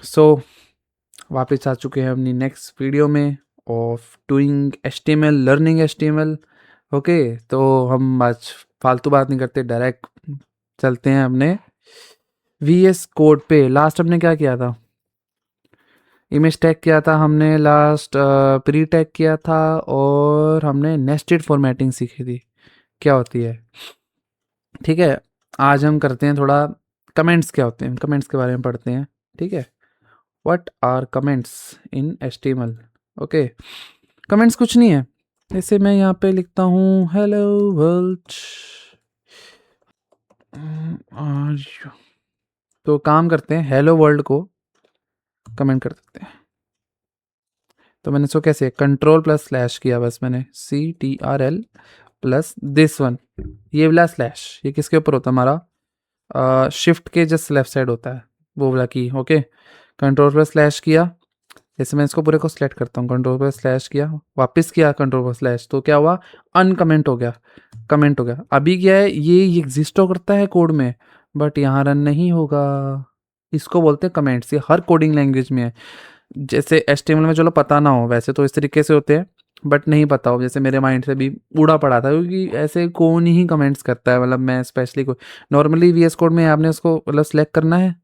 सो वापस आ चुके हैं अपनी नेक्स्ट वीडियो में of doing HTML, learning HTML। Okay, तो हम आज फालतू बात नहीं करते, डायरेक्ट चलते हैं अपने VS कोड पे। लास्ट हमने क्या किया था? इमेज टैग किया था हमने लास्ट, प्री टैग किया था, और हमने नेस्टेड फॉर्मेटिंग सीखी थी क्या होती है। ठीक है, आज हम करते हैं थोड़ा कमेंट्स क्या होते हैं, कमेंट्स के बारे में पढ़ते हैं। ठीक है, what are comments in HTML। Okay, comments कुछ नहीं है। जैसे मैं यहाँ पे लिखता हूँ हेलो वर्ल्ड, तो काम करते हैं हेलो वर्ल्ड को कमेंट कर देते हैं। तो मैंने इसको कैसे कंट्रोल प्लस स्लैश किया, बस मैंने CTRL प्लस दिस वन, ये वाला स्लैश, ये किसके ऊपर होता है हमारा? शिफ्ट के जस्ट लेफ्ट साइड होता है वो वाला की। ओके, कंट्रोल प्लस स्लैश किया। जैसे मैं इसको पूरे को सिलेक्ट करता हूँ, कंट्रोल पर स्लैश किया, वापस किया कंट्रोल पर स्लैश, तो क्या हुआ? अनकमेंट हो गया, कमेंट हो गया। अभी क्या है, ये एग्जिस्ट तो करता है कोड में, बट यहाँ रन नहीं होगा। इसको बोलते हैं कमेंट्स। ये हर कोडिंग लैंग्वेज में है। जैसे HTML में चलो पता ना हो, वैसे तो इस तरीके से होते हैं, बट नहीं पता हो, जैसे मेरे माइंड से भी उड़ा पड़ा था, क्योंकि ऐसे कौन ही कमेंट्स करता है, मतलब मैं स्पेशली को नॉर्मली VS कोड में आपने उसको मतलब सेलेक्ट करना है।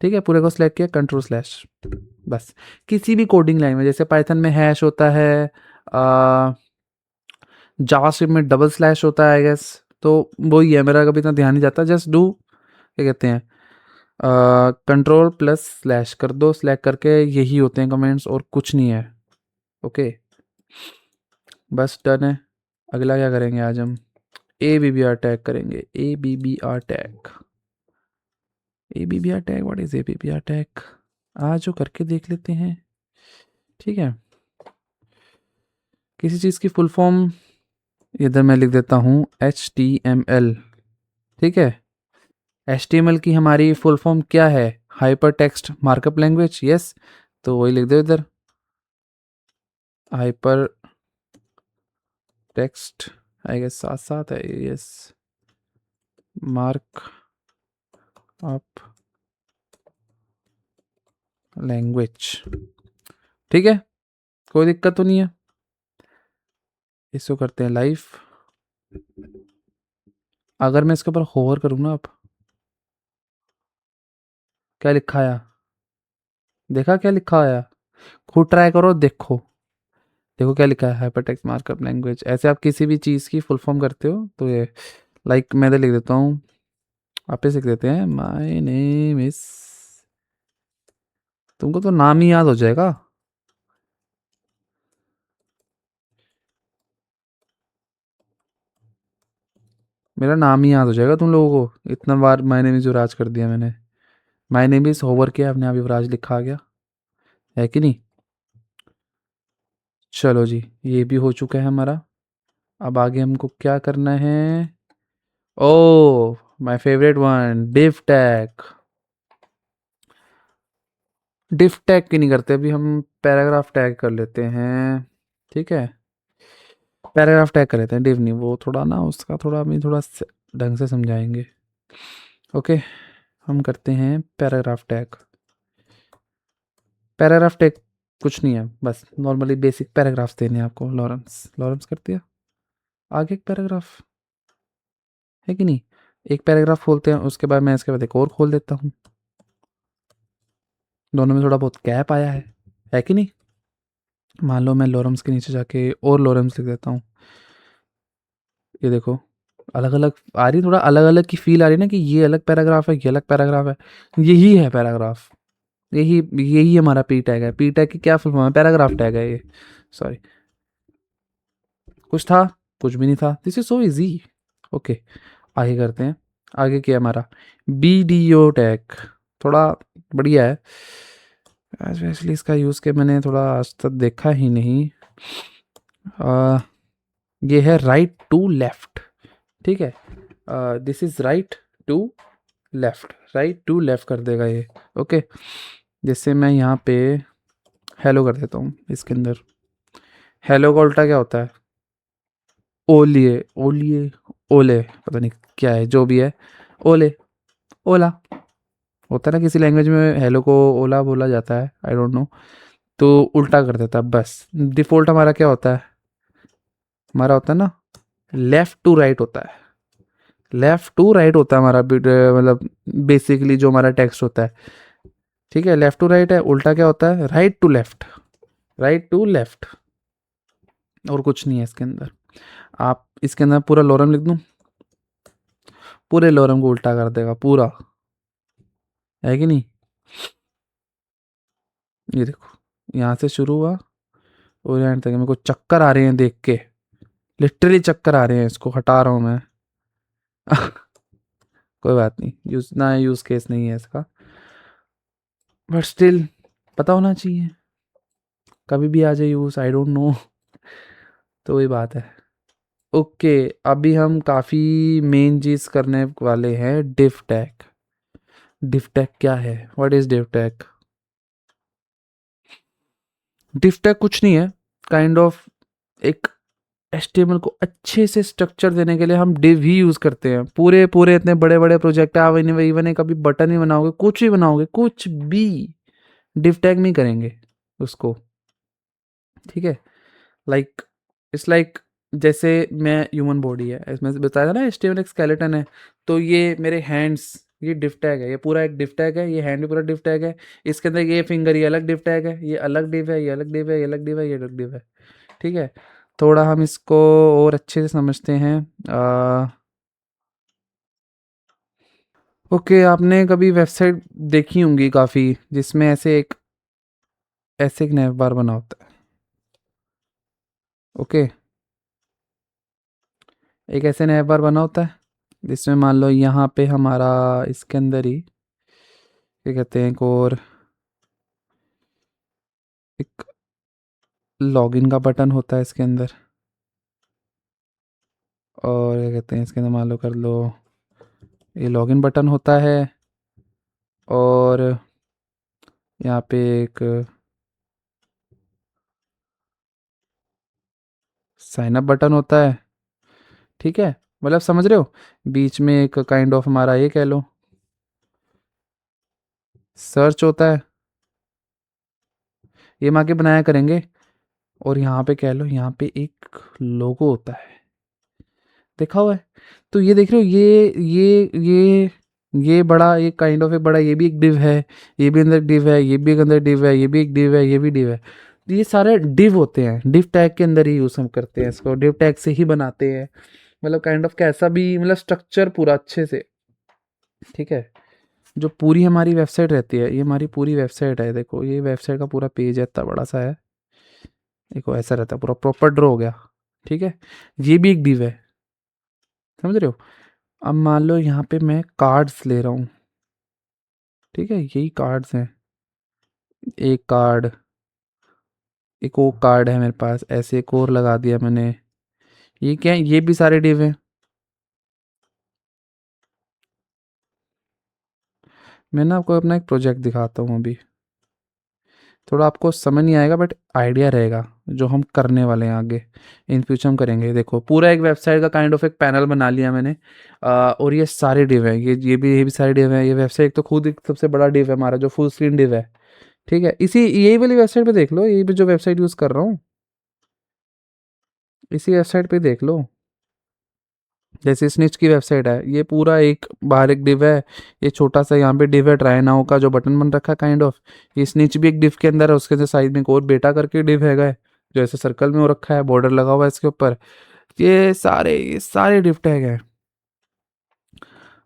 ठीक है, पूरे को सिलेक्ट किया, कंट्रोल स्लैश, बस। किसी भी कोडिंग लैंग्वेज, जैसे पाइथन में हैश होता है, जावास्क्रिप्ट में डबल स्लैश होता है आई गेस, तो वही है, मेरा कभी इतना ध्यान नहीं जाता। जस्ट डू, क्या कहते हैं, कंट्रोल प्लस स्लैश कर दो, सिलेक्ट करके, यही होते हैं कमेंट्स और कुछ नहीं है। ओके, बस डन है। अगला क्या करेंगे आज हम? ABBR टैग करेंगे। ABBR tag, ABBR tag, what is ABBR tag? आज जो करके देख लेते हैं। ठीक है, किसी चीज़ की फुल फॉर्म इधर मैं लिख देता हूँ HTML। ठीक है, HTML की हमारी फुल फॉर्म क्या है? Hyper text markup language. Yes, तो वही लिख दो इधर, हाइपर टेक्स्ट, आई गेस साथ साथ है। Yes, mark up language. ठीक है, कोई दिक्कत तो नहीं है। इसको करते हैं लाइव। अगर मैं इसके ऊपर होवर करूँ ना, अब क्या लिखा आया? देखा क्या लिखा आया? खुद ट्राई करो, देखो देखो क्या लिखा है, हाइपरटेक्स्ट मार्कअप लैंग्वेज। ऐसे आप किसी भी चीज़ की फुल फॉर्म करते हो तो ये, लाइक मैं इधर लिख देता हूँ, वापस लिख देते हैं, माय नेम इज, तुमको तो नाम ही याद हो जाएगा। मेरा नाम ही याद हो जाएगा तुम लोगों को, इतना बार माय नेम इज युवराज कर दिया मैंने। माय नेम इज होवर किया, अपने आप युवराज लिखा आ गया, है कि नहीं? चलो जी, ये भी हो चुका है हमारा। अब आगे हमको क्या करना है? Oh, my favourite one, div tag. Div tag की नहीं करते अभी, हम पैराग्राफ टैग कर लेते हैं। ठीक है, पैराग्राफ टैग कर लेते हैं, डिव नहीं, वो थोड़ा ना उसका थोड़ा अभी थोड़ा ढंग से समझाएंगे। ओके, हम करते हैं पैराग्राफ टैग। पैराग्राफ टैग कुछ नहीं है, बस नॉर्मली बेसिक पैराग्राफ्स देने हैं आपको। लॉरेंस लॉरेंस कर दिया, आगे एक पैराग्राफ, है कि नहीं? एक पैराग्राफ खोलते हैं, उसके बाद मैं इसके बाद एक और खोल देता हूँ, दोनों में थोड़ा बहुत गैप आया है कि नहीं? मान लो मैं लॉरेंस के नीचे जाके और लॉरेंस लिख देता हूँ, ये देखो अलग अलग आ रही, थोड़ा अलग अलग की फील आ रही है ना, कि ये अलग पैराग्राफ है, ये अलग पैराग्राफ है। यही है पैराग्राफ, यही यही हमारा पी टैग है। पी टैग की क्या फुल फॉर्म है? पैराग्राफ टैग है ये। सॉरी, कुछ था, कुछ भी नहीं था, this is so easy. Okay, आगे करते हैं। आगे क्या है हमारा? BDO टैग, थोड़ा बढ़िया है। स्पेशली इसका यूज़ के मैंने थोड़ा आज तक देखा ही नहीं। आ, ये है राइट टू लेफ्ट। ठीक है, this is right to left, right to left कर देगा ये। ओके, जैसे मैं यहाँ पे हेलो कर देता हूँ, इसके अंदर हेलो का उल्टा क्या होता है? ओलिए, ओलिए, ओले, पता नहीं क्या है, जो भी है, ओले, ओला। होता है ना किसी लैंग्वेज में हेलो को ओला बोला जाता है, आई डोंट नो, तो उल्टा कर देता है बस। डिफ़ॉल्ट हमारा क्या होता है, हमारा होता है ना लेफ़्ट टू राइट होता है, लेफ़्ट टू राइट होता है हमारा मतलब बेसिकली जो हमारा टेक्स्ट होता है, ठीक है, लेफ़्ट टू राइट है, उल्टा क्या होता है right to left, right to left, और कुछ नहीं है इसके अंदर। आप इसके अंदर पूरा लॉरम लिख दूँ, पूरे लॉरम को उल्टा कर देगा पूरा, है कि नहीं? ये देखो, यहाँ से शुरू हुआ और यहाँ तक, मेरे को चक्कर आ रहे हैं देख के, लिटरली चक्कर आ रहे हैं, इसको हटा रहा हूँ मैं। कोई बात नहीं, यूज ना यूज केस नहीं है इसका, बट स्टिल पता होना चाहिए, कभी भी आ जाए यूज, आई डोंट नो। तो वही बात है। ओके, अभी हम काफ़ी मेन चीज़ करने वाले हैं, डिफ टैग। डिफ टैग क्या है, what is diff tag? Diff tag कुछ नहीं है, काइंड ऑफ एक HTML को अच्छे से स्ट्रक्चर देने के लिए हम डिव ही यूज़ करते हैं। पूरे पूरे इतने बड़े बड़े प्रोजेक्ट आप इवन कभी बटन ही बनाओगे, कुछ भी बनाओगे, कुछ भी डिव टैग नहीं करेंगे उसको, ठीक है? लाइक इट्स लाइक जैसे मैं ह्यूमन बॉडी है, इसमें से बताया था ना HTML एक स्केलेटन है, तो ये मेरे हैंड्स, ये डिव टैग है, ये पूरा एक डिव टैग है, ये हैंड भी पूरा डिव टैग है, इसके अंदर ये फिंगर, ये अलग डिव टैग है, ये अलग डिव है, ये अलग डिव है, ये अलग डिव है, ये अलग डिव है, ठीक है? थोड़ा हम इसको और अच्छे से समझते हैं। ओके, आपने कभी वेबसाइट देखी होंगी काफ़ी, जिसमें ऐसे एक नैव बार बना होता है, ओके, एक ऐसे नैव बार बना होता है, जिसमें मान लो यहाँ पे हमारा इसके अंदर ही क्या कहते हैं, एक लॉगिन का बटन होता है इसके अंदर, और क्या कहते हैं इसके अंदर मान लो कर लो ये लॉगिन बटन होता है, और यहाँ पे एक साइन अप बटन होता है, ठीक है? मतलब समझ रहे हो, बीच में एक काइंड ऑफ हमारा ये कह लो सर्च होता है, ये हम आगे बनाया करेंगे, और यहाँ पे कह लो यहाँ पे एक लोगो होता है, देखा हुआ है? तो ये देख रहे हो, ये बड़ा एक काइंड ऑफ एक बड़ा, ये भी एक डिव है, ये भी अंदर डिव है, ये भी एक अंदर डिव है, ये भी एक डिव है, ये भी डिव है, तो ये सारे डिव होते हैं, डिव टैग के अंदर ही यूज़ हम करते हैं इसको, डिव टैग से ही बनाते हैं, मतलब काइंड ऑफ कैसा भी मतलब स्ट्रक्चर पूरा अच्छे से, ठीक है? जो पूरी हमारी वेबसाइट रहती है, ये हमारी पूरी वेबसाइट है, देखो ये वेबसाइट का पूरा पेज है, इतना बड़ा सा है, देखो ऐसा रहता है पूरा प्रॉपर ड्रॉ हो गया, ठीक है? ये भी एक डिव है, समझ रहे हो? अब मान लो यहाँ पे मैं कार्ड्स ले रहा हूँ, ठीक है, यही कार्ड्स हैं, एक कार्ड, एक और कार्ड है मेरे पास, ऐसे एक और लगा दिया मैंने, ये क्या है, ये भी सारे डिव हैं। मैं ना आपको अपना एक प्रोजेक्ट दिखाता हूँ अभी, थोड़ा आपको समझ नहीं आएगा बट आइडिया रहेगा, जो हम करने वाले हैं आगे इन फ्यूचर हम करेंगे। देखो पूरा एक वेबसाइट का काइंड ऑफ एक पैनल बना लिया मैंने, और ये सारे डिव हैं, ये भी सारे डिव हैं, ये वेबसाइट तो खुद एक सबसे बड़ा डिव है हमारा, जो फुल स्क्रीन डिव है, ठीक है? इसी यही वाली वेबसाइट पे देख लो, यही पे जो वेबसाइट यूज़ कर रहा हूँ, इसी वेबसाइट पे देख लो, जैसे स्निच की वेबसाइट है, ये पूरा एक बाहर एक डिव है, ये छोटा सा यहाँ पे डिव है ट्राई नाउ का जो बटन बन रखा है काइंड ऑफ, ये स्निच भी एक डिव के अंदर है, उसके अंदर साइड में एक और बेटा करके डिव है, जो ऐसे सर्कल में हो रखा है, बॉर्डर लगा हुआ है इसके ऊपर, ये सारे डिव टैग हैं।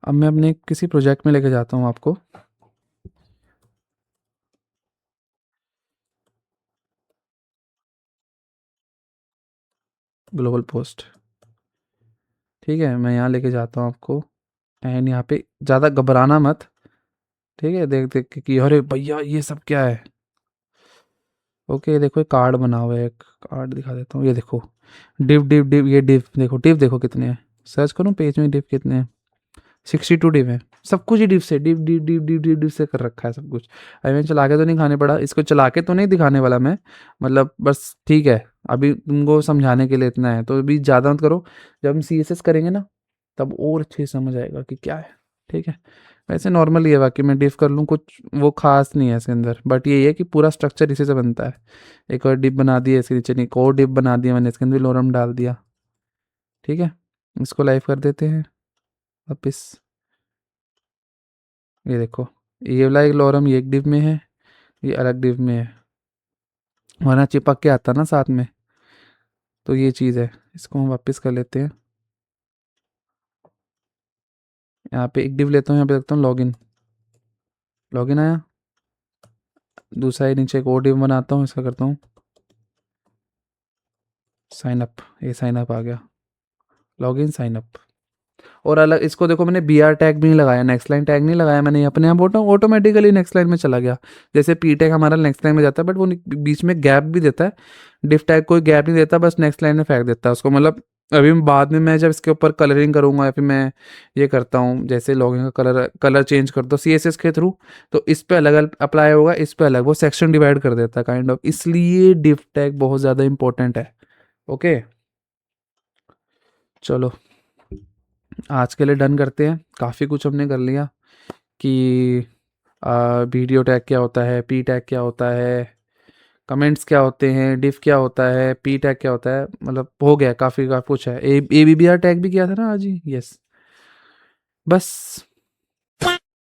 अब मैं अपने किसी प्रोजेक्ट में लेके जाता हूँ आपको, ग्लोबल पोस्ट, ठीक है, मैं यहाँ लेके जाता हूँ आपको, एंड यहाँ पे ज़्यादा घबराना मत, ठीक है? देख देख के कि अरे भैया ये सब क्या है, ओके, देखो एक कार्ड बना हुआ है, एक कार्ड दिखा देता हूँ, ये देखो डिव डिव डिव, ये डिव देखो कितने हैं, सर्च करो पेज में डिव कितने हैं, 62 डिव हैं, सब कुछ ही डिव से div div div div div div से कर रखा है सब कुछ। अभी मैं चला के तो नहीं खाने पड़ा, इसको चला के तो नहीं दिखाने वाला मैं, मतलब बस ठीक है, अभी तुमको समझाने के लिए इतना है, तो अभी ज़्यादा मत करो, जब हम CSS करेंगे ना तब और अच्छे से समझ आएगा कि क्या है, ठीक है? वैसे नॉर्मल ही है, बाकी मैं डिफ कर लूँ कुछ वो खास नहीं है इसके अंदर, बट ये है कि पूरा स्ट्रक्चर इसी से बनता है। एक और डिप बना दिया इसके नीचे, एक और डिप बना दिया मैंने, इसके अंदर भी लोरम डाल दिया। ठीक है, इसको लाइव कर देते हैं वापस। ये देखो, ये वाला एक लोरम ये एक डिप में है, ये अलग डिप में है, वरना चिपक के आता ना साथ में। तो ये चीज़ है, इसको हम वापस कर लेते हैं। यहाँ पे एक डिव लेता हूँ, यहाँ पे रखता हूँ लॉगिन। लॉगिन आया, दूसरा ही नीचे एक और डिव बनाता हूँ, इसका करता हूँ साइन अप। ये साइन अप आ गया, लॉगिन साइन अप। और अलग इसको देखो, मैंने बी आर टैग भी नहीं लगाया, नेक्स्ट लाइन टैग नहीं लगाया मैंने, अपने आप ऑटोमेटिकली नेक्स्ट लाइन में चला गया। जैसे पी टैग हमारा नेक्स्ट लाइन में जाता है, बट वो बीच में गैप भी देता है। डिफ टैग कोई गैप नहीं देता, बस नेक्स्ट लाइन में फेंक देता है उसको। मतलब अभी बाद में मैं जब इसके ऊपर कलरिंग करूंगा, या फिर मैं ये करता हूँ जैसे लॉगिन का कलर कलर चेंज करता हूँ सी एस एस के थ्रू, तो इस पे अलग अप्लाई होगा, इस पे अलग, वो सेक्शन डिवाइड कर देता है काइंड ऑफ। इसलिए डिफ टैग बहुत ज़्यादा इंपॉर्टेंट है। ओके, चलो आज के लिए डन करते हैं, काफ़ी कुछ हमने कर लिया कि वीडियो टैग क्या होता है, पी टैग क्या होता है, कमेंट्स क्या होते हैं, डिफ क्या होता है, पी टैग क्या होता है, मतलब हो गया काफ़ी कुछ है। A B B R tag भी किया था ना आज ही, यस। बस